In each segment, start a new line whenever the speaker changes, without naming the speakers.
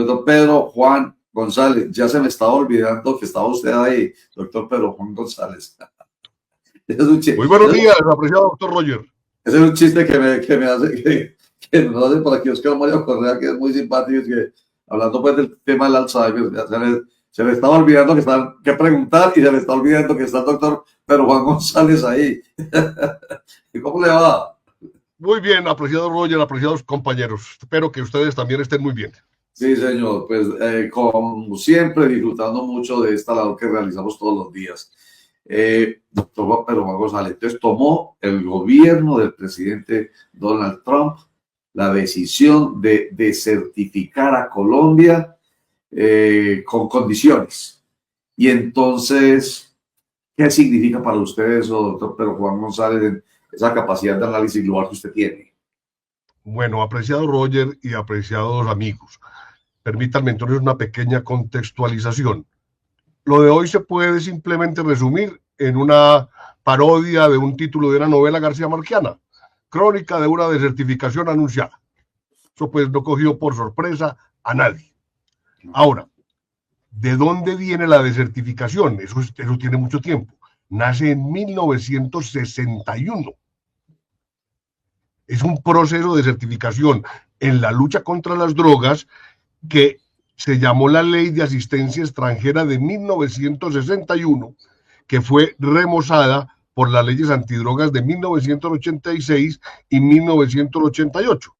doctor Pedro Juan González. Ya se me estaba olvidando que estaba usted ahí, doctor Pedro Juan González. Es un chiste.
Muy buenos días, apreciado doctor Roger.
Ese es un chiste que me hace, que nos hace por aquí Oscar Mario Correa, que es muy simpático, que hablando pues del tema del Alzheimer, se le estaba olvidando que preguntar y se le está olvidando que está el doctor Pedro Juan González ahí. ¿Y cómo le va?
Muy bien, apreciado Roger, apreciados compañeros. Espero que ustedes también estén muy bien.
Sí, señor. Pues como siempre, disfrutando mucho de esta labor que realizamos todos los días. Doctor Pedro Juan González, entonces tomó el gobierno del presidente Donald Trump la decisión de desertificar a Colombia con condiciones. Y entonces, ¿qué significa para ustedes eso, doctor Pedro Juan González, esa capacidad de análisis global que usted tiene?
Bueno, apreciado Roger y apreciados amigos, permítanme entonces una pequeña contextualización. Lo de hoy se puede simplemente resumir en una parodia de un título de una novela García Marquiana, Crónica de una desertificación anunciada. Eso pues no cogió por sorpresa a nadie. Ahora, ¿de dónde viene la desertificación? Eso tiene mucho tiempo. Nace en 1961. Es un proceso de desertificación en la lucha contra las drogas que se llamó la Ley de Asistencia Extranjera de 1961, que fue remozada por las leyes antidrogas de 1986 y 1988.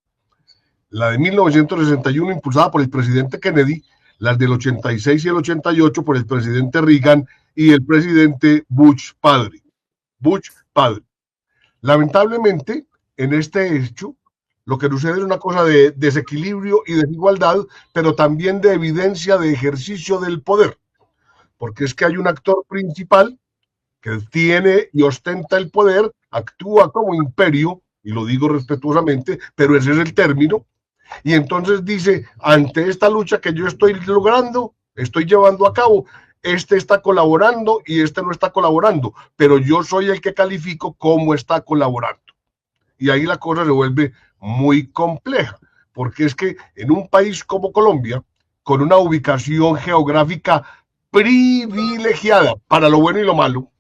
La de 1961 impulsada por el presidente Kennedy, las del 86 y el 88 por el presidente Reagan y el presidente Bush padre. Lamentablemente, en este hecho, lo que sucede es una cosa de desequilibrio y desigualdad, pero también de evidencia de ejercicio del poder. Porque es que hay un actor principal que tiene y ostenta el poder, actúa como imperio, y lo digo respetuosamente, pero ese es el término, y entonces dice, ante esta lucha que yo estoy logrando, estoy llevando a cabo, este está colaborando y este no está colaborando, pero yo soy el que califico cómo está colaborando. Y ahí la cosa se vuelve muy compleja, porque es que en un país como Colombia, con una ubicación geográfica privilegiada para lo bueno y lo malo,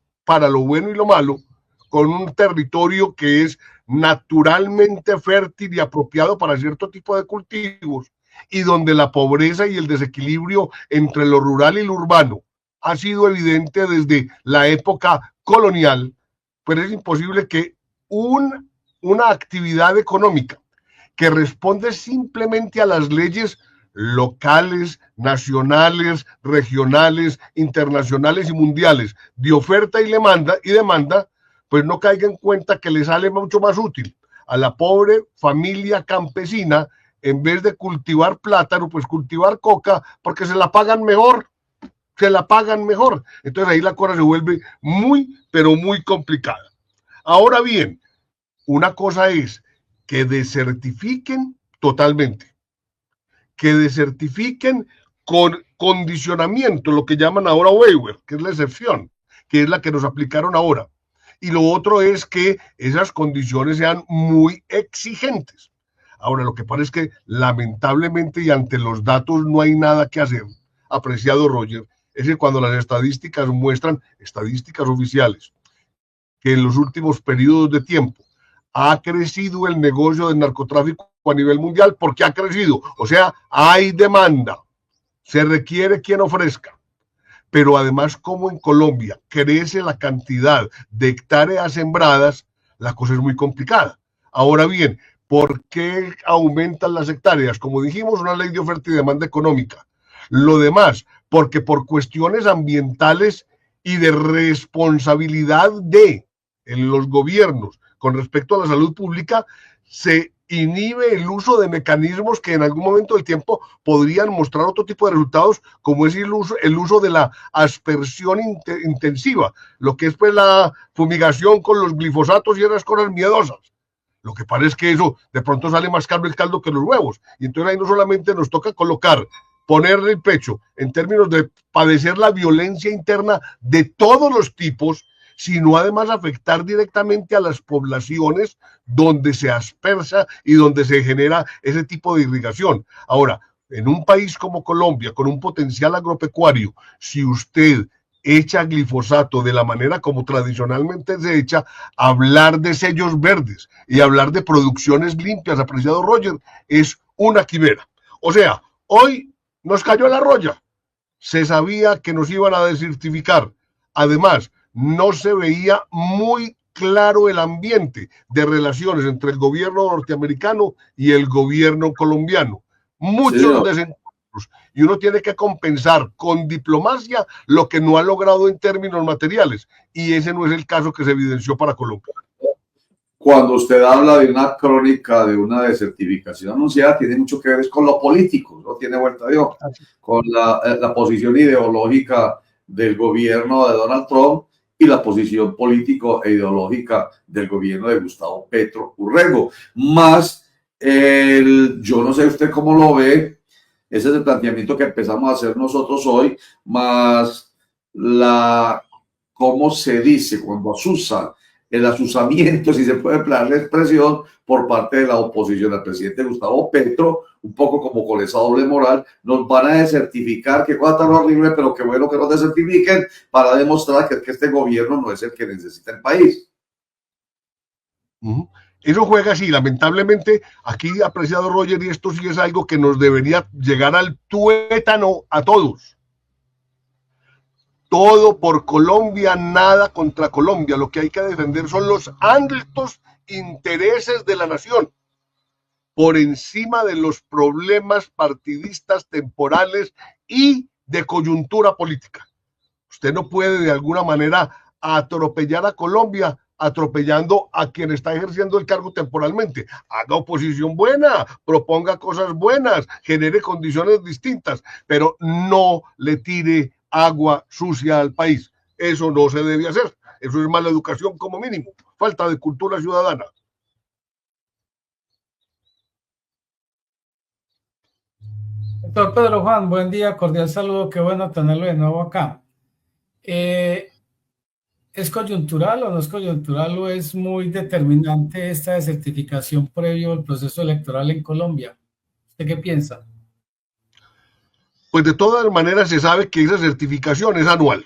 con un territorio que es naturalmente fértil y apropiado para cierto tipo de cultivos, y donde la pobreza y el desequilibrio entre lo rural y lo urbano ha sido evidente desde la época colonial, pues es imposible que una actividad económica que responde simplemente a las leyes locales, nacionales, regionales, internacionales y mundiales de oferta y demanda, pues no caiga en cuenta que le sale mucho más útil a la pobre familia campesina, en vez de cultivar plátano, pues cultivar coca, porque se la pagan mejor. Entonces ahí la cosa se vuelve muy, pero muy complicada. Ahora bien, una cosa es que desertifiquen totalmente, que desertifiquen con condicionamiento, lo que llaman ahora waiver, que es la excepción, que es la que nos aplicaron ahora. Y lo otro es que esas condiciones sean muy exigentes. Ahora, lo que pasa es que lamentablemente y ante los datos no hay nada que hacer, apreciado Roger, es que cuando las estadísticas muestran, estadísticas oficiales, que en los últimos periodos de tiempo ha crecido el negocio del narcotráfico a nivel mundial, porque ha crecido, o sea, hay demanda, se requiere quien ofrezca, pero además como en Colombia crece la cantidad de hectáreas sembradas, la cosa es muy complicada. Ahora bien, ¿por qué aumentan las hectáreas? Como dijimos, una ley de oferta y demanda económica. Lo demás, porque por cuestiones ambientales y de responsabilidad de los gobiernos con respecto a la salud pública, se inhibe el uso de mecanismos que en algún momento del tiempo podrían mostrar otro tipo de resultados, como es el uso de la aspersión intensiva, lo que es pues la fumigación con los glifosatos y esas cosas miedosas. Lo que pasa es que eso de pronto sale más caro el caldo que los huevos, y entonces ahí no solamente nos toca ponerle el pecho en términos de padecer la violencia interna de todos los tipos, sino además afectar directamente a las poblaciones donde se aspersa y donde se genera ese tipo de irrigación. Ahora, en un país como Colombia, con un potencial agropecuario, si usted echa glifosato de la manera como tradicionalmente se echa, hablar de sellos verdes y hablar de producciones limpias, apreciado Roger, es una quimera. O sea, hoy nos cayó la roya. Se sabía que nos iban a desertificar. Además, no se veía muy claro el ambiente de relaciones entre el gobierno norteamericano y el gobierno colombiano. Muchos
Sí,
desencuentros. Y uno tiene que compensar con diplomacia lo que no ha logrado en términos materiales. Y ese no es el caso que se evidenció para Colombia.
cuando usted habla de una crónica de una desertificación anunciada, tiene mucho que ver con lo político, no tiene vuelta de hoja, con la posición ideológica del gobierno de Donald Trump y la posición político e ideológica del gobierno de Gustavo Petro Urrego. Más, yo no sé usted cómo lo ve, ese es el planteamiento que empezamos a hacer nosotros hoy, más cómo se dice cuando asusa el asusamiento, si se puede emplear la expresión, por parte de la oposición al presidente Gustavo Petro, un poco como con esa doble moral, nos van a desertificar, qué cosa tan horrible, pero qué bueno que nos desertifiquen para demostrar que este gobierno no es el que necesita el país.
Eso juega así, lamentablemente, aquí, apreciado Roger, y esto sí es algo que nos debería llegar al tuétano a todos. Todo por Colombia, nada contra Colombia. Lo que hay que defender son los altos intereses de la nación, por encima de los problemas partidistas temporales y de coyuntura política. Usted no puede de alguna manera atropellar a Colombia atropellando a quien está ejerciendo el cargo temporalmente. Haga oposición buena, proponga cosas buenas, genere condiciones distintas, pero no le tire agua sucia al país. Eso no se debe hacer. Eso es mala educación como mínimo. Falta de cultura ciudadana.
Doctor Pedro Juan, buen día, cordial saludo, qué bueno tenerlo de nuevo acá. ¿Es coyuntural o no es coyuntural o es muy determinante esta desertificación previo al proceso electoral en Colombia? ¿Usted qué piensa?
Pues de todas maneras se sabe que esa certificación es anual.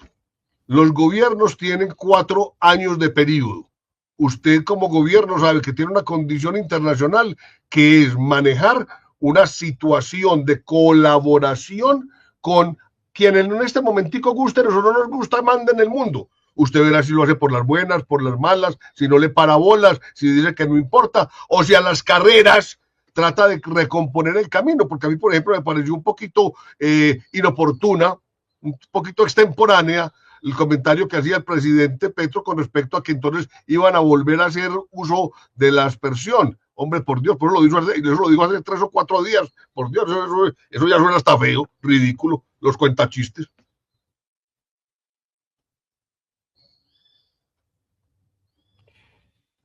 Los gobiernos tienen 4 años de periodo. Usted como gobierno sabe que tiene una condición internacional que es manejar una situación de colaboración con quienes en este momentico gusten o no nos gusta, manden el mundo. Usted verá si lo hace por las buenas, por las malas, si no le para bolas, si dice que no importa, o si a las carreras trata de recomponer el camino, porque a mí, por ejemplo, me pareció un poquito inoportuna, un poquito extemporánea, el comentario que hacía el presidente Petro con respecto a que entonces iban a volver a hacer uso de la aspersión. Hombre, por Dios, eso lo dijo hace 3 o 4 días. Por Dios, eso ya suena hasta feo, ridículo, los cuentachistes.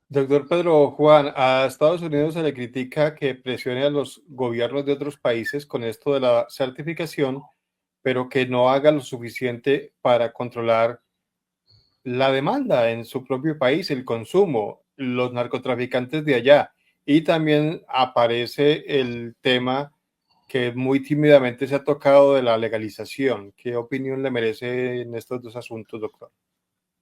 Doctor Pedro Juan, a Estados Unidos se le critica que presione a los gobiernos de otros países con esto de la certificación, pero que no haga lo suficiente para controlar la demanda en su propio país, el consumo, los narcotraficantes de allá. Y también aparece el tema que muy tímidamente se ha tocado de la legalización. ¿Qué opinión le merece en estos dos asuntos, doctor?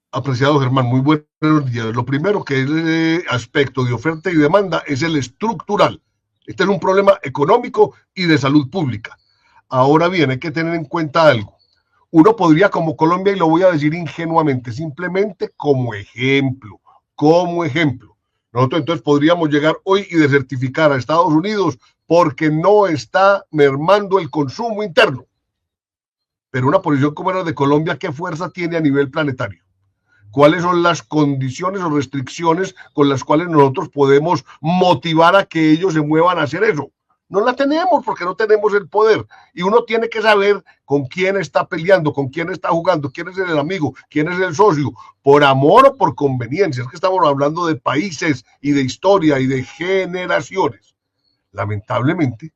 Apreciado Germán, muy buenos días. Lo primero que es el aspecto de oferta y demanda es el estructural. Este es un problema económico y de salud pública. Ahora bien, hay que tener en cuenta algo. Uno podría, como Colombia, y lo voy a decir ingenuamente, simplemente como ejemplo, nosotros entonces podríamos llegar hoy y desertificar a Estados Unidos porque no está mermando el consumo interno. Pero una posición como la de Colombia, ¿qué fuerza tiene a nivel planetario? ¿Cuáles son las condiciones o restricciones con las cuales nosotros podemos motivar a que ellos se muevan a hacer eso? No la tenemos porque no tenemos el poder. Y uno tiene que saber con quién está peleando, con quién está jugando, quién es el amigo, quién es el socio, por amor o por conveniencia. Es que estamos hablando de países y de historia y de generaciones. Lamentablemente,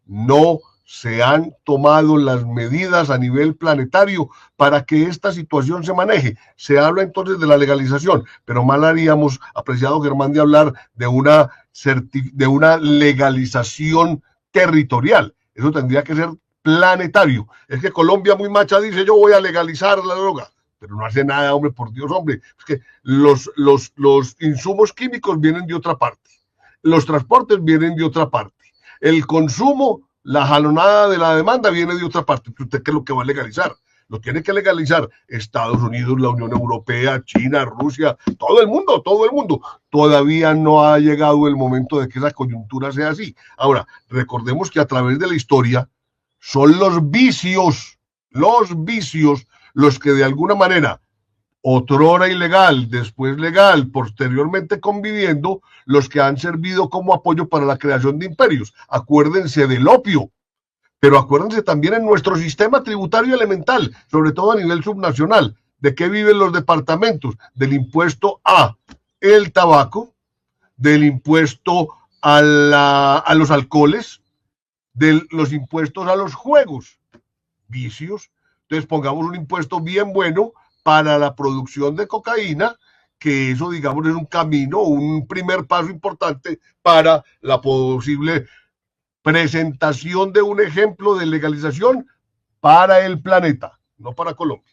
no se han tomado las medidas a nivel planetario para que esta situación se maneje. Se habla entonces de la legalización, pero mal haríamos, apreciado Germán, de hablar de una legalización territorial, eso tendría que ser planetario. Es que Colombia muy macha dice, yo voy a legalizar la droga, pero no hace nada, hombre, por Dios, hombre. Es que los insumos químicos vienen de otra parte, los transportes vienen de otra parte, el consumo, la jalonada de la demanda viene de otra parte. ¿Usted qué es lo que va a legalizar? Lo tiene que legalizar Estados Unidos, la Unión Europea, China, Rusia, todo el mundo, todo el mundo. Todavía no ha llegado el momento de que esa coyuntura sea así. Ahora, recordemos que a través de la historia son los vicios los que de alguna manera, otrora ilegal, después legal, posteriormente conviviendo, los que han servido como apoyo para la creación de imperios. Acuérdense del opio. Pero acuérdense también en nuestro sistema tributario elemental, sobre todo a nivel subnacional, de qué viven los departamentos, del impuesto a el tabaco, del impuesto a los alcoholes, de los impuestos a los juegos, vicios. Entonces pongamos un impuesto bien bueno para la producción de cocaína, que eso, digamos, es un camino, un primer paso importante para la posible presentación de un ejemplo de legalización para el planeta, no para Colombia.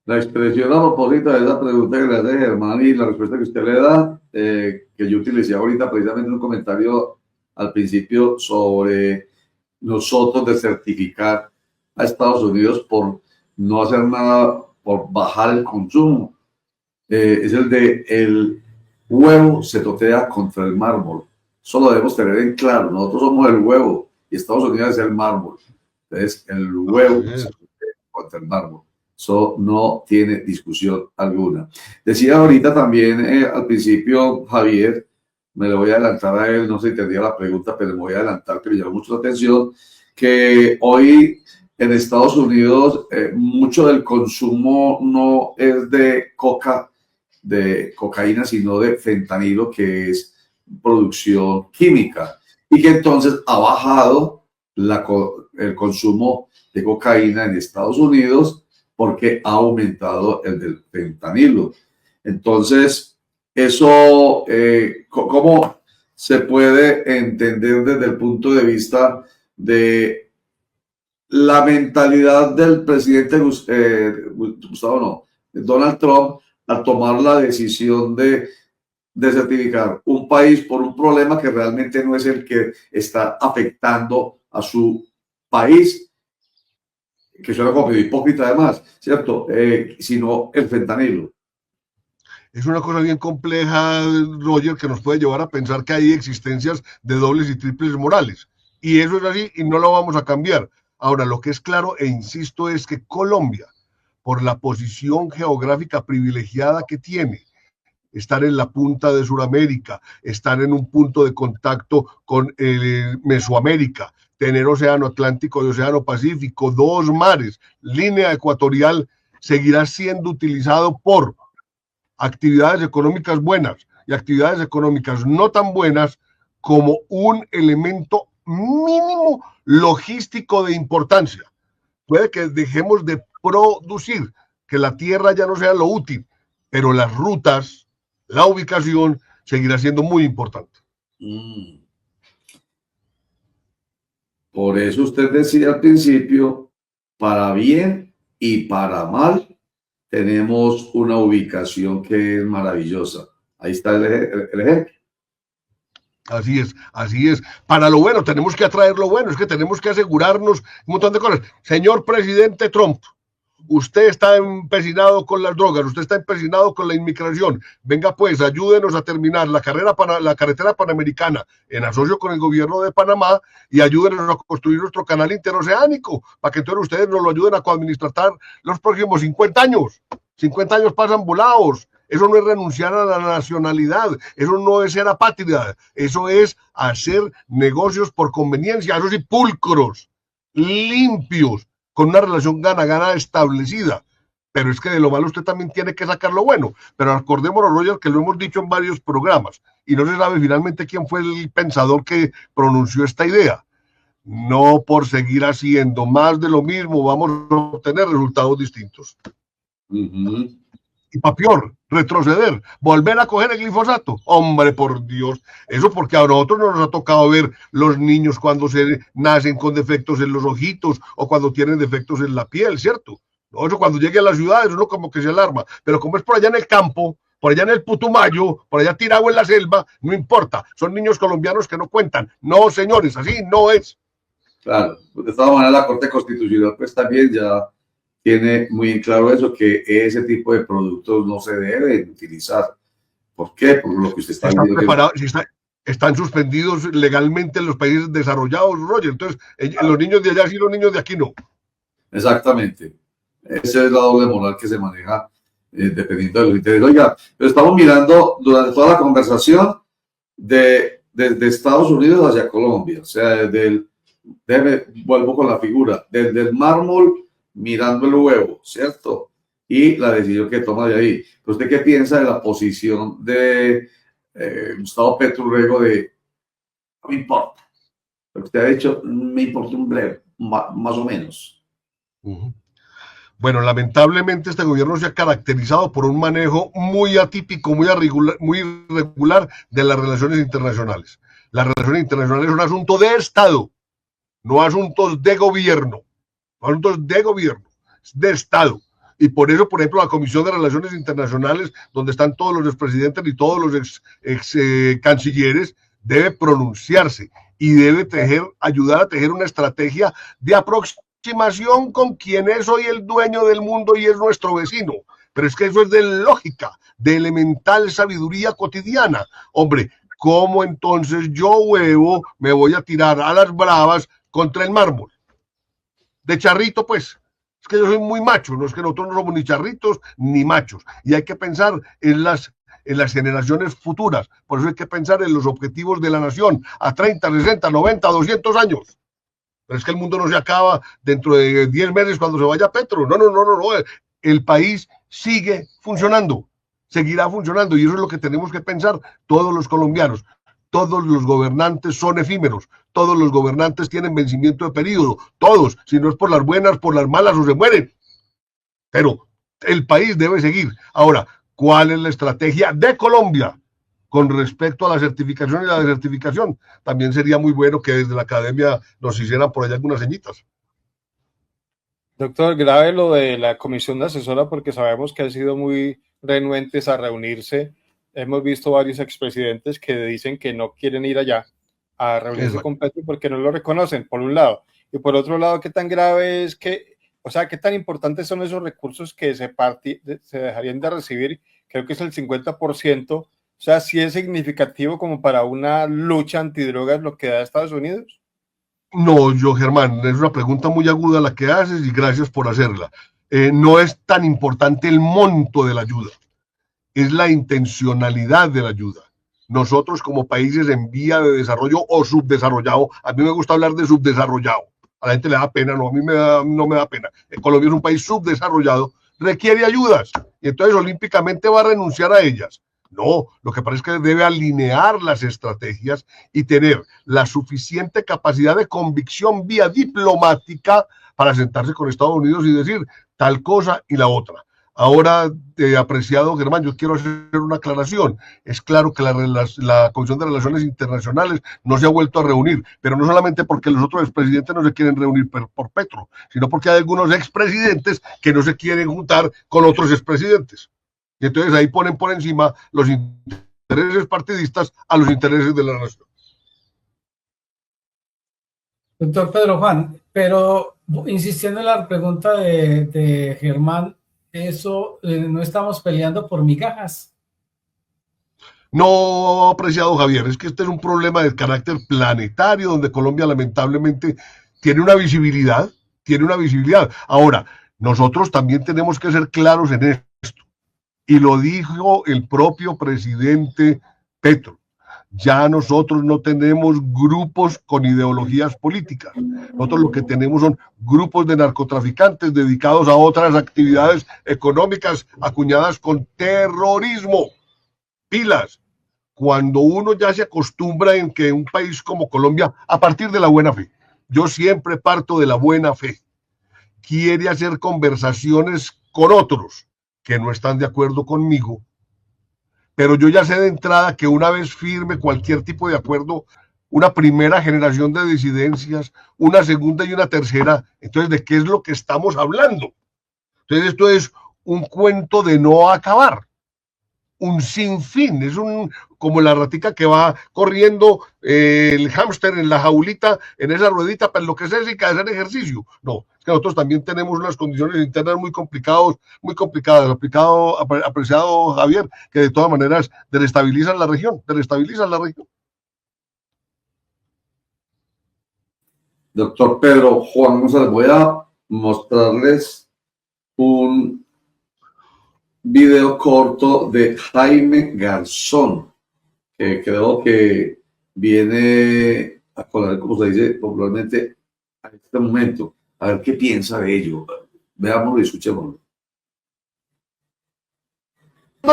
La expresión a propósito de esa pregunta que le hace Germán y la respuesta que usted le da, que yo utilicé ahorita precisamente en un comentario al principio sobre nosotros de certificar a Estados Unidos por no hacer nada, por bajar el consumo, es el de el huevo se totea contra el mármol. Eso lo debemos tener en claro. Nosotros somos el huevo y Estados Unidos es el mármol. Entonces, el huevo se totea contra el mármol. Eso no tiene discusión alguna. Decía ahorita también al principio, Javier, me lo voy a adelantar a él, no se entendía la pregunta, pero me voy a adelantar, que me llamó mucho la atención, que hoy en Estados Unidos mucho del consumo no es de cocaína, sino de fentanilo, que es producción química, y que entonces ha bajado el consumo de cocaína en Estados Unidos porque ha aumentado el del fentanilo. Entonces, eso, ¿cómo se puede entender desde el punto de vista de la mentalidad del presidente Donald Trump al tomar la decisión de certificar un país por un problema que realmente no es el que está afectando a su país, que suena como hipócrita además, ¿cierto? Sino el fentanilo?
Es una cosa bien compleja, Roger, que nos puede llevar a pensar que hay existencias de dobles y triples morales. Y eso es así y no lo vamos a cambiar. Ahora, lo que es claro e insisto es que Colombia, por la posición geográfica privilegiada que tiene, estar en la punta de Sudamérica, estar en un punto de contacto con Mesoamérica, tener océano Atlántico y océano Pacífico, dos mares, línea ecuatorial, seguirá siendo utilizado por actividades económicas buenas y actividades económicas no tan buenas como un elemento mínimo logístico de importancia. Puede que dejemos de producir, que la tierra ya no sea lo útil, pero las rutas, la ubicación seguirá siendo muy importante.
Por eso usted decía al principio, para bien y para mal, tenemos una ubicación que es maravillosa. Ahí está el ejemplo.
Así es, así es. Para lo bueno, tenemos que atraer lo bueno, es que tenemos que asegurarnos un montón de cosas. Señor presidente Trump, usted está empecinado con las drogas, usted está empecinado con la inmigración. Venga pues, ayúdenos a terminar la carretera panamericana en asocio con el gobierno de Panamá y ayúdenos a construir nuestro canal interoceánico para que entonces ustedes nos lo ayuden a coadministrar los próximos 50 años. 50 años pasan volados. Eso no es renunciar a la nacionalidad, eso no es ser apátrida, eso es hacer negocios por conveniencia, eso sí, pulcros, limpios, con una relación gana-gana establecida. Pero es que de lo malo usted también tiene que sacar lo bueno. Pero acordémonos, Roger, que lo hemos dicho en varios programas y no se sabe finalmente quién fue el pensador que pronunció esta idea. No por seguir haciendo más de lo mismo vamos a obtener resultados distintos. y para peor, retroceder, volver a coger el glifosato. Hombre, por Dios, eso porque a nosotros no nos ha tocado ver los niños cuando se nacen con defectos en los ojitos o cuando tienen defectos en la piel, ¿cierto? No, eso cuando llegue a las ciudades uno como que se alarma, pero como es por allá en el campo, por allá en el Putumayo, por allá tirado en la selva, no importa, son niños colombianos que no cuentan. No, señores, así no es.
Claro, de todas maneras la Corte Constitucional pues también ya tiene muy claro eso, que ese tipo de productos no se deben utilizar. ¿Por qué? Por lo que usted está
diciendo. Están suspendidos legalmente en los países desarrollados, Roger. Entonces, los niños de allá sí, los niños de aquí no.
Exactamente. Esa es la doble moral que se maneja dependiendo de los intereses. Oiga, pero estamos mirando durante toda la conversación desde Estados Unidos hacia Colombia. O sea, vuelvo con la figura, desde el mármol mirando el huevo, ¿cierto? Y la decisión que toma de ahí. ¿Usted qué piensa de la posición de Gustavo Petro luego de no me importa? Lo que usted ha dicho, me importa un bledo, más o menos.
Bueno, lamentablemente este gobierno se ha caracterizado por un manejo muy atípico, muy irregular de las relaciones internacionales. Las relaciones internacionales son un asunto de Estado, no asuntos de gobierno. Asuntos de gobierno, de Estado. Y por eso, por ejemplo, la Comisión de Relaciones Internacionales, donde están todos los expresidentes y todos los ex cancilleres, debe pronunciarse y debe ayudar a tejer una estrategia de aproximación con quien es hoy el dueño del mundo y es nuestro vecino. Pero es que eso es de lógica, de elemental sabiduría cotidiana. Hombre, ¿cómo entonces yo, huevo, me voy a tirar a las bravas contra el mármol? De charrito, pues. Es que yo soy muy macho, no es que nosotros no somos ni charritos ni machos. Y hay que pensar en las generaciones futuras. Por eso hay que pensar en los objetivos de la nación a 30, 60, 90, 200 años. Pero es que el mundo no se acaba dentro de 10 meses cuando se vaya Petro. No. El país sigue funcionando, seguirá funcionando. Y eso es lo que tenemos que pensar todos los colombianos. Todos los gobernantes son efímeros, todos los gobernantes tienen vencimiento de periodo, todos, si no es por las buenas, por las malas o se mueren. Pero el país debe seguir. Ahora, ¿cuál es la estrategia de Colombia con respecto a la certificación y la desertificación? También sería muy bueno que desde la academia nos hicieran por allá algunas señitas.
Doctor, grave lo de la comisión de asesora porque sabemos que han sido muy renuentes a reunirse. Hemos visto varios expresidentes que dicen que no quieren ir allá a reunirse con Petro porque no lo reconocen, por un lado. Y por otro lado, ¿qué tan grave es que, o sea, qué tan importantes son esos recursos que se dejarían de recibir? Creo que es el 50%. O sea, ¿sí es significativo como para una lucha antidrogas lo que da Estados Unidos?
No, Germán, es una pregunta muy aguda la que haces y gracias por hacerla. No es tan importante el monto de la ayuda. Es la intencionalidad de la ayuda. Nosotros como países en vía de desarrollo o subdesarrollado, a mí me gusta hablar de subdesarrollado, a la gente le da pena, no, a mí no me da pena. Colombia es un país subdesarrollado, requiere ayudas, y entonces olímpicamente va a renunciar a ellas. No, lo que parece es que debe alinear las estrategias y tener la suficiente capacidad de convicción vía diplomática para sentarse con Estados Unidos y decir tal cosa y la otra. Ahora, apreciado Germán, yo quiero hacer una aclaración. Es claro que la Comisión de Relaciones Internacionales no se ha vuelto a reunir, pero no solamente porque los otros expresidentes no se quieren reunir por Petro, sino porque hay algunos expresidentes que no se quieren juntar con otros expresidentes. Y entonces ahí ponen por encima los intereses partidistas a los intereses de la nación.
Doctor Pedro Juan, pero insistiendo en la pregunta de Germán, eso no estamos peleando por migajas.
No, apreciado Javier, es que este es un problema de carácter planetario donde Colombia lamentablemente tiene una visibilidad. Ahora, nosotros también tenemos que ser claros en esto. Y lo dijo el propio presidente Petro. Ya nosotros no tenemos grupos con ideologías políticas. Nosotros lo que tenemos son grupos de narcotraficantes dedicados a otras actividades económicas acuñadas con terrorismo. Pilas. Cuando uno ya se acostumbra en que un país como Colombia, a partir de la buena fe, yo siempre parto de la buena fe, quiere hacer conversaciones con otros que no están de acuerdo conmigo, pero yo ya sé de entrada que una vez firme cualquier tipo de acuerdo, una primera generación de disidencias, una segunda y una tercera, entonces, ¿de qué es lo que estamos hablando? Entonces, esto es un cuento de no acabar, un sinfín, es como la ratica que va corriendo, el hámster en la jaulita, en esa ruedita para enloquecerse y hacer ejercicio. No, es que nosotros también tenemos unas condiciones internas muy complicadas, apreciado Javier, que de todas maneras desestabilizan la región.
Doctor Pedro Juan González, voy a mostrarles un video corto de Jaime Garzón, que creo que viene a colar, como se dice popularmente, a este momento. A ver qué piensa de ello. Veámoslo y escuchémoslo.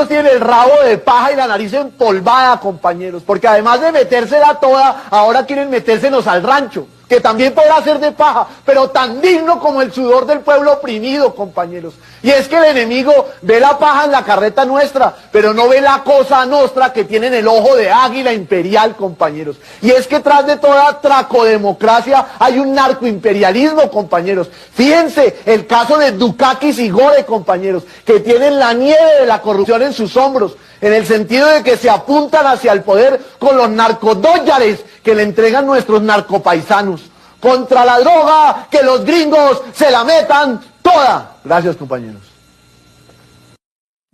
Tiene el rabo de paja y la nariz empolvada, compañeros, porque además de metérsela toda, ahora quieren metérsenos al rancho, que también podrá ser de paja, pero tan digno como el sudor del pueblo oprimido, compañeros. Y es que el enemigo ve la paja en la carreta nuestra, pero no ve la cosa nostra que tiene en el ojo de águila imperial, compañeros. Y es que tras de toda tracodemocracia hay un narcoimperialismo, compañeros. Fíjense el caso de Dukakis y Gore, compañeros, que tienen la nieve de la corrupción en sus hombros, en el sentido de que se apuntan hacia el poder con los narcodólares que le entregan nuestros narcopaisanos. Contra la droga, que los gringos se la metan toda. Gracias, compañeros.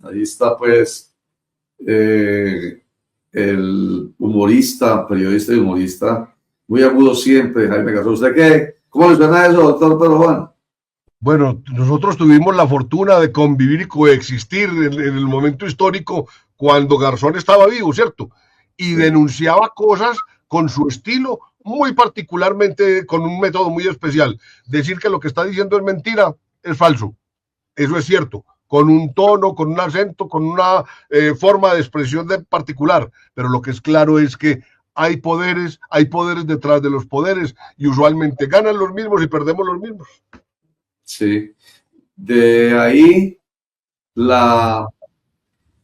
Ahí está, pues, el humorista, periodista y humorista, muy agudo siempre, Jaime Garzón. ¿Usted qué? ¿Cómo le suena eso, doctor Pedro Juan?
Bueno, nosotros tuvimos la fortuna de convivir y coexistir en el momento histórico cuando Garzón estaba vivo, ¿cierto? Y denunciaba cosas con su estilo, muy particularmente con un método muy especial. Decir que lo que está diciendo es mentira es falso, eso es cierto, con un tono, con un acento, con una forma de expresión particular, pero lo que es claro es que hay poderes detrás de los poderes y usualmente ganan los mismos y perdemos los mismos.
Sí, de ahí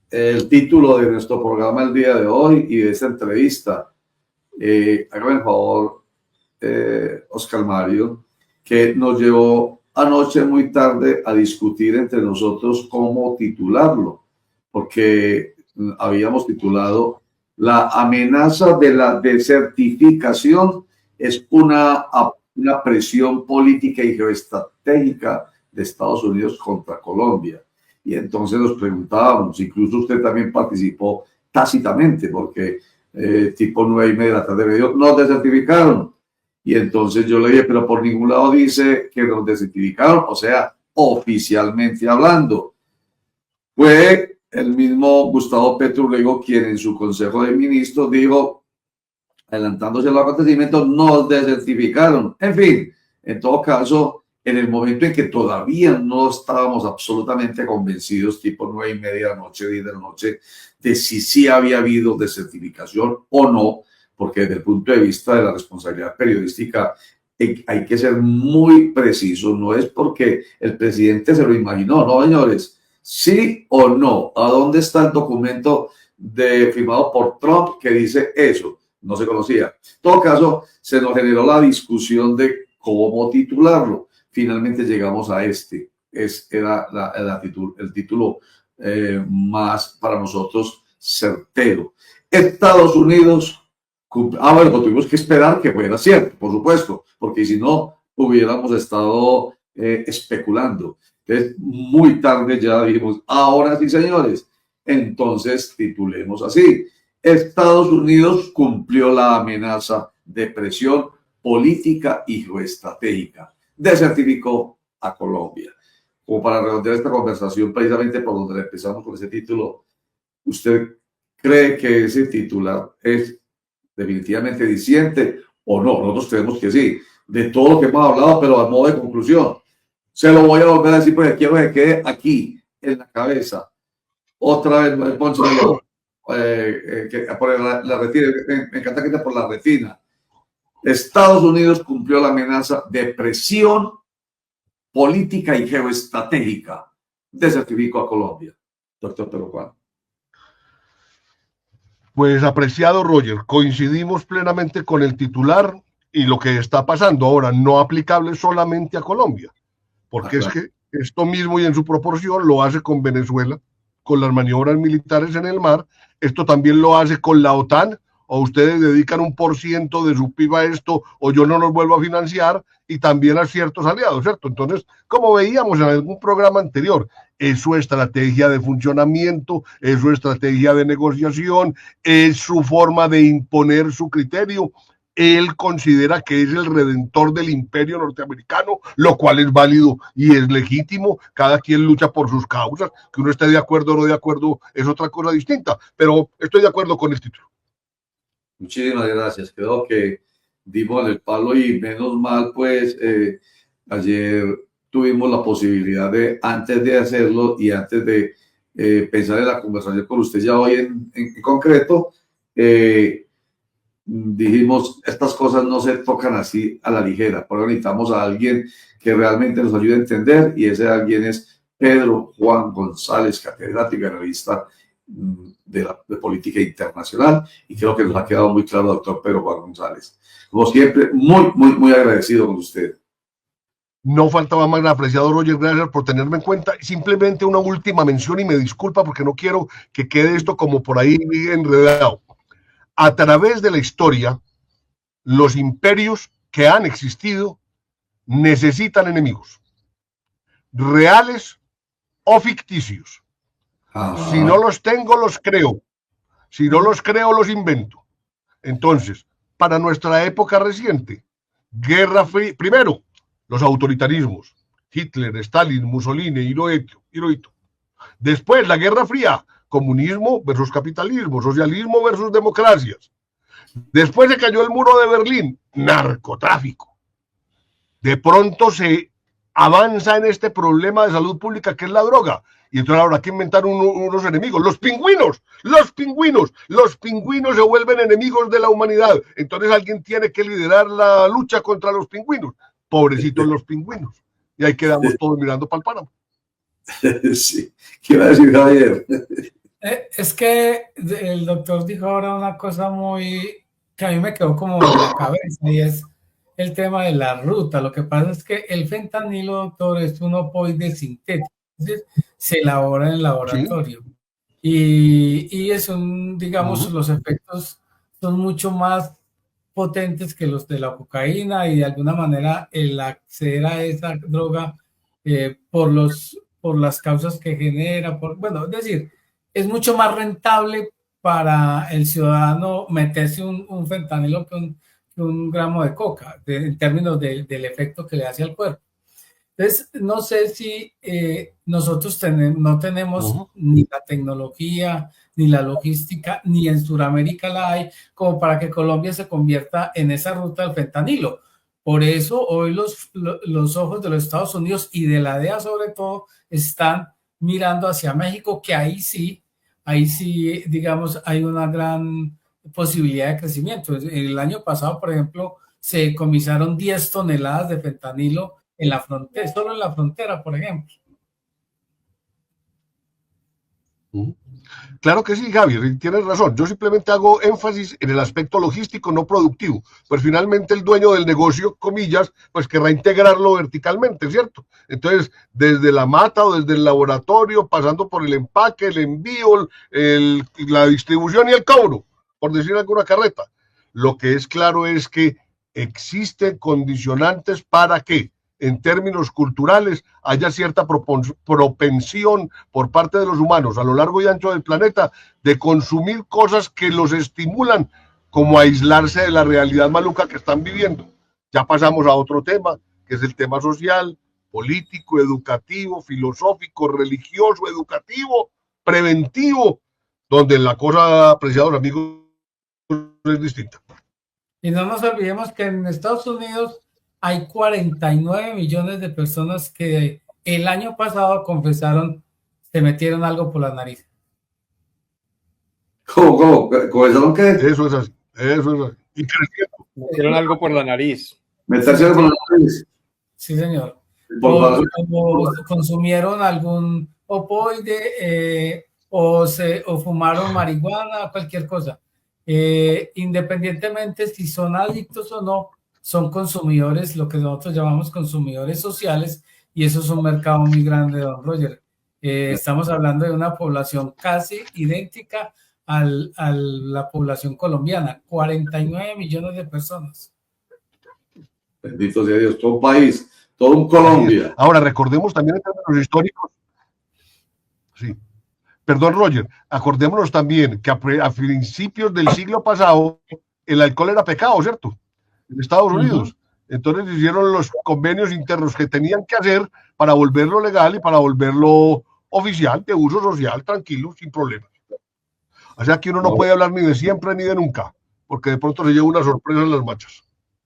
el título de nuestro programa el día de hoy y de esta entrevista. Hágame el favor, Oscar Mario, que nos llevó anoche muy tarde a discutir entre nosotros cómo titularlo, porque habíamos titulado La amenaza de la desertificación es una presión política y geoestratégica de Estados Unidos contra Colombia. Y entonces nos preguntábamos, incluso usted también participó tácitamente, porque tipo 9:30 de la tarde me dijo, nos desertificaron. Y entonces yo le dije, pero por ningún lado dice que nos desertificaron, o sea, oficialmente hablando. Fue el mismo Gustavo Petro Urrego quien en su Consejo de Ministros dijo, adelantándose a los acontecimientos, nos desertificaron. En fin, en todo caso, en el momento en que todavía no estábamos absolutamente convencidos, tipo 9:30 de la noche, 10 de la noche, de si sí había habido desertificación o no, porque desde el punto de vista de la responsabilidad periodística hay que ser muy preciso, no es porque el presidente se lo imaginó, no, señores, sí o no, ¿a dónde está el documento firmado por Trump que dice eso? No se conocía. En todo caso, se nos generó la discusión de cómo titularlo. Finalmente llegamos a este. Era el título más para nosotros certero. Estados Unidos. Bueno, tuvimos que esperar que fuera cierto, por supuesto, porque si no hubiéramos estado especulando. Entonces, muy tarde ya dijimos, ahora sí, señores. Entonces, titulemos así. Estados Unidos cumplió la amenaza de presión política y geoestratégica. Desertificó a Colombia. Como para redondear esta conversación, precisamente por donde empezamos con ese título, ¿usted cree que ese titular es definitivamente diciente o no? Nosotros creemos que sí, de todo lo que hemos hablado, pero a modo de conclusión. Se lo voy a volver a decir porque quiero que quede aquí, en la cabeza. Otra vez, Poncho, por la retina, me encanta que esté por la retina. Estados Unidos cumplió la amenaza de presión política y geoestratégica. desertifico a Colombia, doctor Pedro Juan.
Pues apreciado Roger, coincidimos plenamente con el titular y lo que está pasando ahora, no aplicable solamente a Colombia, porque es que esto mismo y en su proporción lo hace con Venezuela, con las maniobras militares en el mar, esto también lo hace con la OTAN, o ustedes dedican 1% de su PIB a esto, o yo no los vuelvo a financiar, y también a ciertos aliados, ¿cierto? Entonces, como veíamos en algún programa anterior, es su estrategia de funcionamiento, es su estrategia de negociación, es su forma de imponer su criterio. Él considera que es el redentor del imperio norteamericano, lo cual es válido y es legítimo. Cada quien lucha por sus causas. Que uno esté de acuerdo o no de acuerdo es otra cosa distinta, pero estoy de acuerdo con el título.
Muchísimas gracias. Creo que dimos el palo y menos mal, pues ayer tuvimos la posibilidad de, antes de hacerlo y antes de pensar en la conversación con usted ya hoy en concreto, dijimos, estas cosas no se tocan así a la ligera, porque necesitamos a alguien que realmente nos ayude a entender, y ese alguien es Pedro Juan González, catedrático y analista de política internacional, y creo que nos ha quedado muy claro, doctor Pedro Juan González. Como siempre, muy agradecido con usted.
No faltaba más, apreciado Roger, gracias por tenerme en cuenta. Simplemente una última mención y me disculpa porque no quiero que quede esto como por ahí enredado. A través de la historia, los imperios que han existido necesitan enemigos, reales o ficticios. Si no los tengo, los creo. Si no los creo, los invento. Entonces, para nuestra época reciente, Guerra Fría, primero, los autoritarismos, Hitler, Stalin, Mussolini, Hirohito. Después, la Guerra Fría, comunismo versus capitalismo, socialismo versus democracias. Después se cayó el muro de Berlín, narcotráfico. De pronto se avanza en este problema de salud pública que es la droga. Y entonces habrá que inventar unos enemigos. Los pingüinos se vuelven enemigos de la humanidad. Entonces alguien tiene que liderar la lucha contra los pingüinos. Pobrecitos los pingüinos. Y ahí quedamos todos mirando para el páramo.
Sí, ¿qué iba a decir Javier?
Es que el doctor dijo ahora una cosa que a mí me quedó como en la cabeza, y es el tema de la ruta. Lo que pasa es que el fentanilo, doctor, es un opioide sintético, es decir, se elabora en el laboratorio. ¿Sí? Y es digamos, los efectos son mucho más potentes que los de la cocaína, y de alguna manera el acceder a esa droga por las causas que genera, es decir, es mucho más rentable para el ciudadano meterse un fentanilo que un gramo de coca, en términos del efecto que le hace al cuerpo. Entonces, no sé si nosotros no tenemos ni la tecnología, ni la logística, ni en Sudamérica la hay, como para que Colombia se convierta en esa ruta del fentanilo. Por eso hoy los ojos de los Estados Unidos y de la DEA sobre todo están mirando hacia México, que ahí sí, digamos, hay una gran posibilidad de crecimiento. El año pasado, por ejemplo, se decomisaron 10 toneladas de fentanilo en la frontera, solo en la frontera, por ejemplo.
Claro que sí, Javier, tienes razón. Yo simplemente hago énfasis en el aspecto logístico no productivo. Pues finalmente el dueño del negocio, comillas, pues querrá integrarlo verticalmente, ¿cierto? Entonces, desde la mata o desde el laboratorio, pasando por el empaque, el envío, la distribución y el cobro, por decir alguna carreta. Lo que es claro es que existen condicionantes para que, en términos culturales, haya cierta propensión por parte de los humanos a lo largo y ancho del planeta de consumir cosas que los estimulan, como aislarse de la realidad maluca que están viviendo. Ya pasamos a otro tema, que es el tema social, político, educativo, filosófico, religioso, educativo, preventivo, donde la cosa, apreciados amigos, es distinta.
Y no nos olvidemos que en Estados Unidos hay 49 millones de personas que el año pasado confesaron se metieron algo por la nariz.
¿Cómo? ¿Confesaron qué?
Eso es así. Y creciendo.
Metieron algo por la nariz.
¿Meterse por la nariz?
Sí, señor. O consumieron algún opoide, o fumaron marihuana, cualquier cosa. Independientemente si son adictos o no, son consumidores, lo que nosotros llamamos consumidores sociales, y eso es un mercado muy grande, don Roger. Estamos hablando de una población casi idéntica a la población colombiana, 49 millones de personas.
Bendito sea Dios, todo un país, todo un Colombia.
Ahora, recordemos también en términos históricos, sí, perdón Roger, acordémonos también que a principios del siglo pasado el alcohol era pecado, ¿cierto? En Estados Unidos. Entonces hicieron los convenios internos que tenían que hacer para volverlo legal y para volverlo oficial, de uso social, tranquilo, sin problemas. O sea que uno no puede hablar ni de siempre ni de nunca, porque de pronto se lleva una sorpresa en las marchas.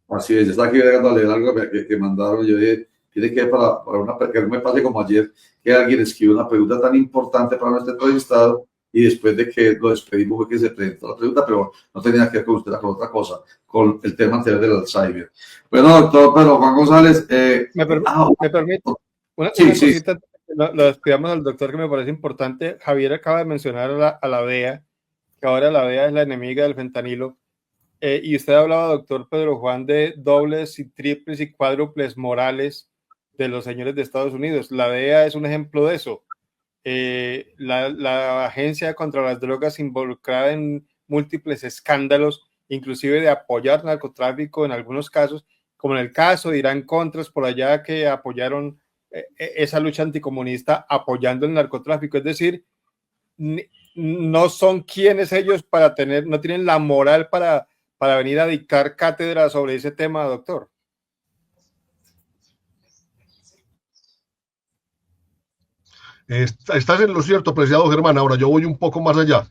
Así es, está aquí llegando a leer algo que mandaron. Yo dije, tiene que para que no me pase como ayer, que alguien escribió una pregunta tan importante para nuestro entrevistado y después de que lo despedimos fue que se presentó la pregunta, pero no tenía que ver con usted, con otra cosa, con el tema anterior del Alzheimer. Bueno, doctor, pero Juan González...
¿Me permite? Una
sí.
cosita, lo despidamos al doctor que me parece importante. Javier acaba de mencionar a la DEA, que ahora la DEA es la enemiga del fentanilo. Y usted hablaba, doctor Pedro Juan, de dobles y triples y cuádruples morales de los señores de Estados Unidos. La DEA es un ejemplo de eso. La agencia contra las drogas involucrada en múltiples escándalos, inclusive de apoyar narcotráfico en algunos casos, como en el caso de Irán Contras por allá, que apoyaron esa lucha anticomunista apoyando el narcotráfico. Es decir, no son quienes ellos para tener, no tienen la moral para venir a dictar cátedra sobre ese tema, doctor.
Estás en lo cierto, apreciado Germán. Ahora yo voy un poco más allá.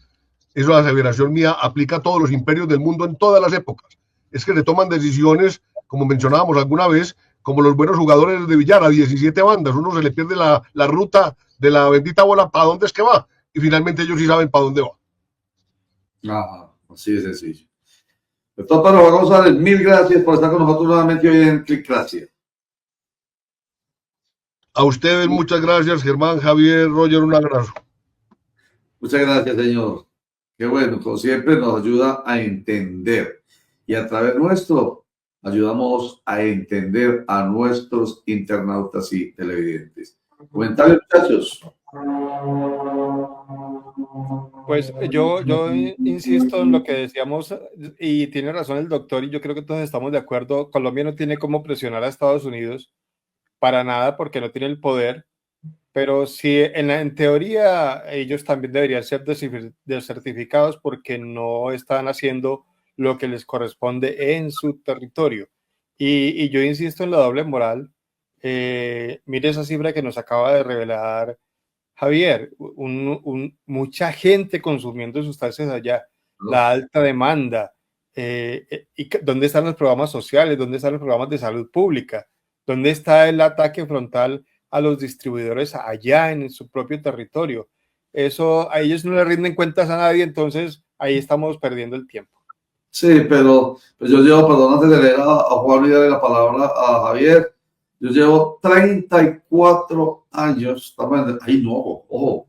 Eso, la aseveración mía, aplica a todos los imperios del mundo en todas las épocas. Es que se toman decisiones, como mencionábamos alguna vez, como los buenos jugadores de billar, a 17 bandas. Uno se le pierde la ruta de la bendita bola, ¿para dónde es que va? Y finalmente ellos sí saben para dónde va.
Ajá, así de sencillo. Doctor Pedro González, mil gracias por estar con nosotros nuevamente hoy en Clicracia.
A ustedes muchas gracias, Germán, Javier, Roger, un abrazo.
Muchas gracias, señor. Qué bueno, como siempre nos ayuda a entender y a través nuestro ayudamos a entender a nuestros internautas y televidentes. Comentarios, muchachos.
Pues yo insisto en lo que decíamos y tiene razón el doctor y yo creo que todos estamos de acuerdo. Colombia no tiene cómo presionar a Estados Unidos para nada porque no tiene el poder, pero sí en teoría ellos también deberían ser desertificados porque no están haciendo lo que les corresponde en su territorio. Y yo insisto en la doble moral. Mire esa cifra que nos acaba de revelar Javier, mucha gente consumiendo sustancias allá, la alta demanda, y ¿dónde están los programas sociales? ¿Dónde están los programas de salud pública? ¿Dónde está el ataque frontal a los distribuidores allá en su propio territorio? Eso a ellos no le rinden cuentas a nadie, entonces ahí estamos perdiendo el tiempo.
Sí, pero pues yo llevo, perdón, antes de leer a Juan y darle la palabra a Javier, yo llevo 34 años, ay no, ojo,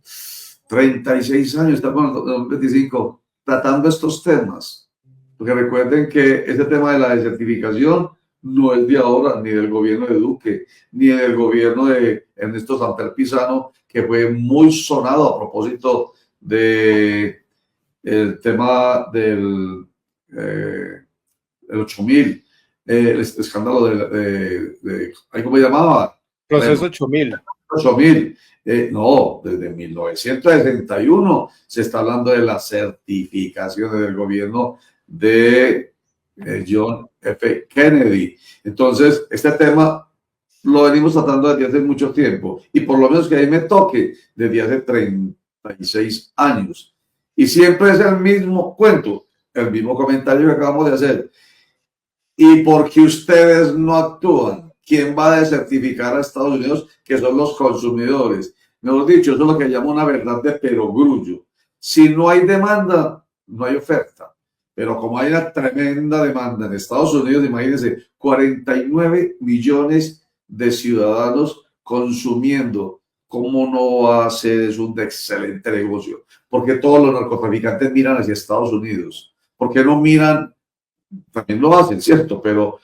36 años, estamos en 2025, tratando estos temas. Porque recuerden que este tema de la desertificación no es de ahora, ni del gobierno de Duque, ni del gobierno de Ernesto Samper Pizano, que fue muy sonado a propósito de el tema del 8000. El escándalo de ¿cómo se llamaba?
Proceso 8000.
8000. No, desde 1961 se está hablando de las certificaciones del gobierno de John F. Kennedy. Entonces, este tema lo venimos tratando desde hace mucho tiempo y por lo menos que ahí me toque desde hace 36 años. Y siempre es el mismo cuento, el mismo comentario que acabamos de hacer. Y porque ustedes no actúan, ¿quién va a desertificar a Estados Unidos? Que son los consumidores. Mejor dicho, eso es lo que llamo una verdad de perogrullo. Si no hay demanda, no hay oferta. Pero como hay una tremenda demanda en Estados Unidos, imagínense, 49 millones de ciudadanos consumiendo ¿cómo no va a ser? Es un excelente negocio. Porque todos los narcotraficantes miran hacia Estados Unidos. ¿Por qué no miran? También lo hacen, ¿cierto? Pero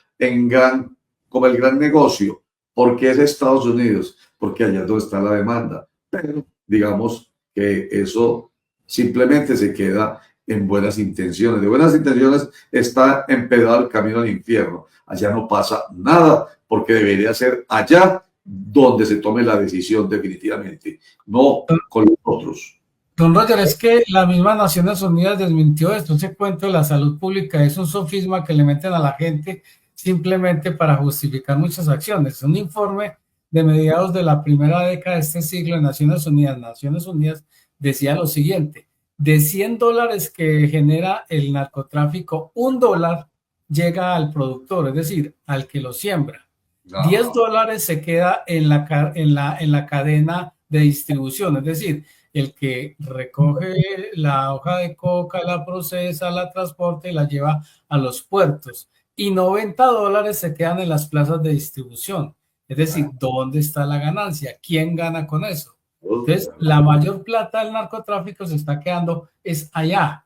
como el gran negocio. ¿Por qué es Estados Unidos? Porque allá es donde está la demanda. Pero digamos que eso simplemente se queda en buenas intenciones. De buenas intenciones está empedado el camino al infierno. Allá no pasa nada, porque debería ser allá donde se tome la decisión definitivamente, no con los otros.
Don Roger, es que la misma Naciones Unidas desmintió esto. Ese cuento de la salud pública es un sofisma que le meten a la gente simplemente para justificar muchas acciones. Un informe de mediados de la primera década de este siglo de Naciones Unidas decía lo siguiente: de $100 que genera el narcotráfico, $1 llega al productor, es decir, al que lo siembra.
No.
$10 se queda en la cadena de distribución, es decir, el que recoge la hoja de coca, la procesa, la transporta y la lleva a los puertos. Y $90 se quedan en las plazas de distribución. Es decir, ¿dónde está la ganancia? ¿Quién gana con eso? Entonces, la mayor plata del narcotráfico se está quedando es allá.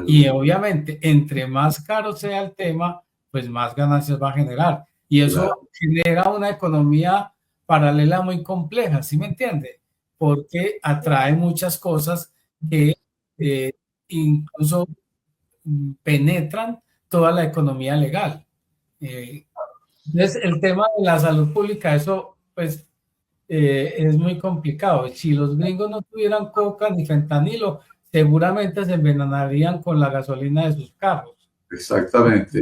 Y obviamente, entre más caro sea el tema, pues más ganancias va a generar. Y eso genera una economía paralela muy compleja, ¿sí me entiende? Porque atrae muchas cosas que incluso penetran toda la economía legal. Entonces, el tema de la salud pública, eso pues es muy complicado. Si los gringos no tuvieran coca ni fentanilo, seguramente se envenenarían con la gasolina de sus carros.
Exactamente.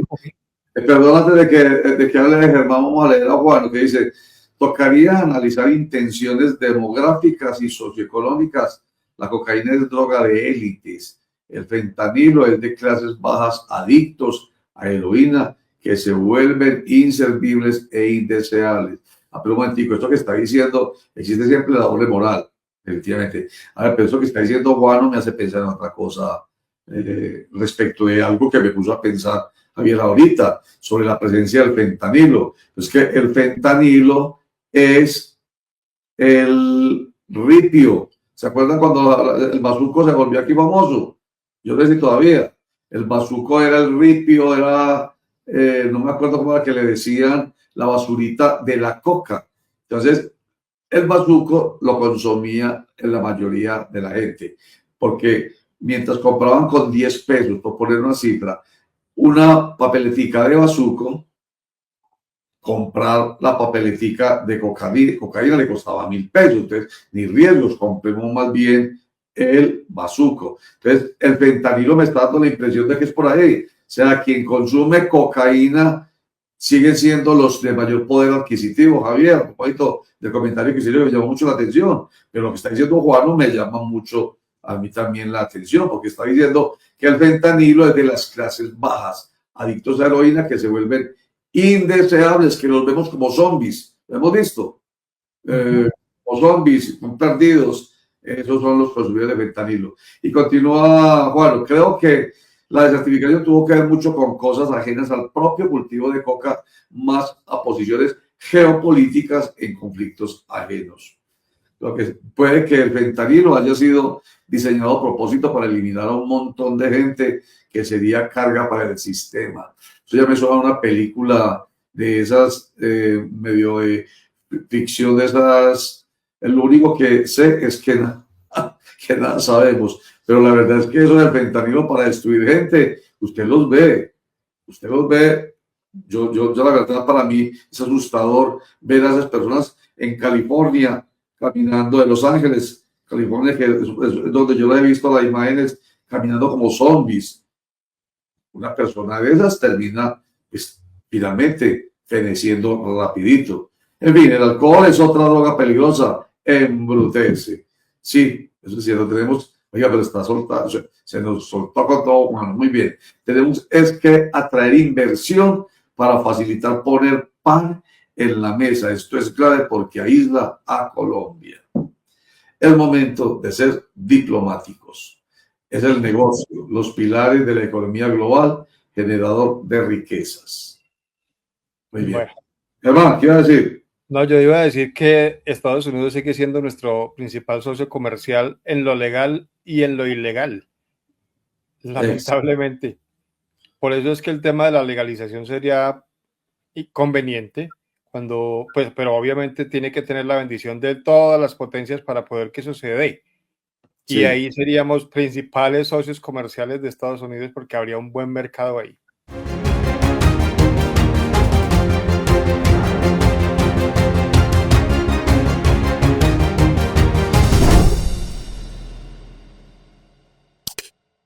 Perdónate de que hable de Germán, vamos a leer a Juan, que dice: tocaría analizar intenciones demográficas y socioeconómicas. La cocaína es droga de élites. El fentanilo es de clases bajas, adictos a heroína, que se vuelven inservibles e indeseables. Pero un momentico, esto que está diciendo, existe siempre la doble moral, efectivamente. A ver, pero eso que está diciendo Juan me hace pensar en otra cosa, respecto de algo que me puso a pensar Javier ahorita, sobre la presencia del fentanilo. Es que el fentanilo es el ripio. ¿Se acuerdan cuando el bazuco se volvió aquí famoso? Yo no sé si todavía. El bazuco era el ripio, era, no me acuerdo cómo era que le decían, la basurita de la coca. Entonces, el bazuco lo consumía en la mayoría de la gente, porque mientras compraban con 10 pesos, por poner una cifra, una papeletica de bazuco, comprar la papeletica de cocaína le costaba 1.000 pesos. Entonces, ni riesgos, compremos más bien el bazuco. Entonces, el fentanilo me está dando la impresión de que es por ahí. O sea, quien consume cocaína siguen siendo los de mayor poder adquisitivo. Javier, un poquito de comentario que sí me llamó mucho la atención, pero lo que está diciendo Juan me llama mucho a mí también la atención, porque está diciendo que el fentanilo es de las clases bajas, adictos a heroína, que se vuelven indeseables, que los vemos como zombies. ¿Lo hemos visto? Como zombies, perdidos. Esos son los consumidores de fentanilo. Y continúa Juan: creo que la desertificación tuvo que ver mucho con cosas ajenas al propio cultivo de coca, más a posiciones geopolíticas en conflictos ajenos. Lo que puede que el fentanilo haya sido diseñado a propósito para eliminar a un montón de gente que sería carga para el sistema. Eso ya me suena a una película de esas, medio de ficción, de esas. Lo único que sé es que nada sabemos. Pero la verdad es que eso del fentanilo para destruir gente, usted los ve. Yo la verdad, para mí es asustador ver a esas personas en California, caminando, de Los Ángeles, California, que es donde yo la he visto, las imágenes, caminando como zombies. Una persona de esas termina, pues, finalmente feneciendo rapidito. En fin, el alcohol es otra droga peligrosa, embrutece. Sí, eso sí, lo tenemos. Oiga, pero está soltado, se nos soltó con todo, bueno, muy bien. Tenemos es que atraer inversión para facilitar poner pan en la mesa. Esto es clave porque aísla a Colombia. Es momento de ser diplomáticos. Es el negocio, los pilares de la economía global, generador de riquezas. Muy bien.
Bueno.
Hermano, ¿qué iba a decir?
No, yo iba a decir que Estados Unidos sigue siendo nuestro principal socio comercial en lo legal y en lo ilegal, lamentablemente. Por eso es que el tema de la legalización sería conveniente, cuando, pues, pero obviamente tiene que tener la bendición de todas las potencias para poder que eso se dé.
Sí.
Y ahí seríamos principales socios comerciales de Estados Unidos porque habría un buen mercado ahí.